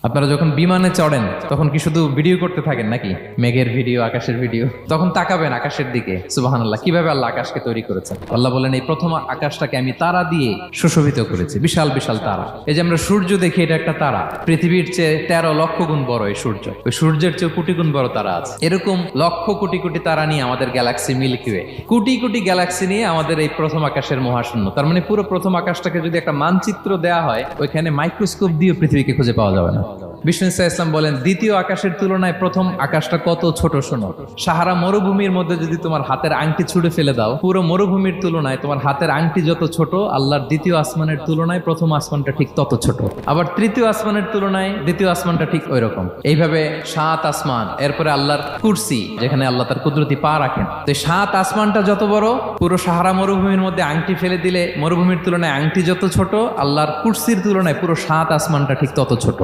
আপনারা যখন বিমানে চড়েন তখন কি শুধু ভিডিও করতে থাকেন নাকি? মেঘের ভিডিও, আকাশের ভিডিও, তখন তাকাবেন আকাশের দিকে। সুবহানাল্লাহ, কিভাবে আল্লাহ আকাশকে তৈরি করেছেন। আল্লাহ বলেন, এই প্রথম আকাশটাকে আমি তারা দিয়ে সুশোভিত করেছি, বিশাল বিশাল তারা। এই যে আমরা সূর্য দেখি, এটা একটা তারা, পৃথিবীর চেয়ে 13 লক্ষ গুণ বড় এই সূর্য। ওই সূর্যের চেয়ে কোটি গুণ বড় তারা আছে। এরকম লক্ষ কোটি কোটি তারা নিয়ে আমাদের Galaxy milky way, crore crore Galaxy নিয়ে আমাদের এই প্রথম আকাশের মহাশূন্য। তার মানে পুরো প্রথম আকাশটাকে যদি একটা মানচিত্র দেওয়া হয়, ওইখানে মাইক্রোস্কোপ দিয়ে পৃথিবীকে খুঁজে পাওয়া যাবে না। বিষ্ণু ইসলাম বলেন, দ্বিতীয় আকাশের তুলনায় প্রথম আকাশটা কত ছোট শোনো। সাহারা মরুভূমির মধ্যে যদি তোমার হাতের আংটি ছুঁড়ে ফেলে দাও, পুরো মরুভূমির তুলনায় তোমার হাতের আংটি যত ছোট, আল্লাহর দ্বিতীয় আসমানের তুলনায় প্রথম আসমানটা ঠিক তত ছোট। আবার তৃতীয় আসমানের তুলনায় দ্বিতীয় আসমানটা ঠিক ওই রকম। এইভাবে 7 আসমান, এরপরে আল্লাহর কুরসি, যেখানে আল্লাহ তার কুদরতি পা রাখেন। তো 7 আসমানটা যত বড়, পুরো সাহারা মরুভূমির মধ্যে আংটি ফেলে দিলে মরুভূমির তুলনায় আংটি যত ছোট, আল্লাহর কুরসির তুলনায় পুরো 7 আসমানটা ঠিক তত ছোট।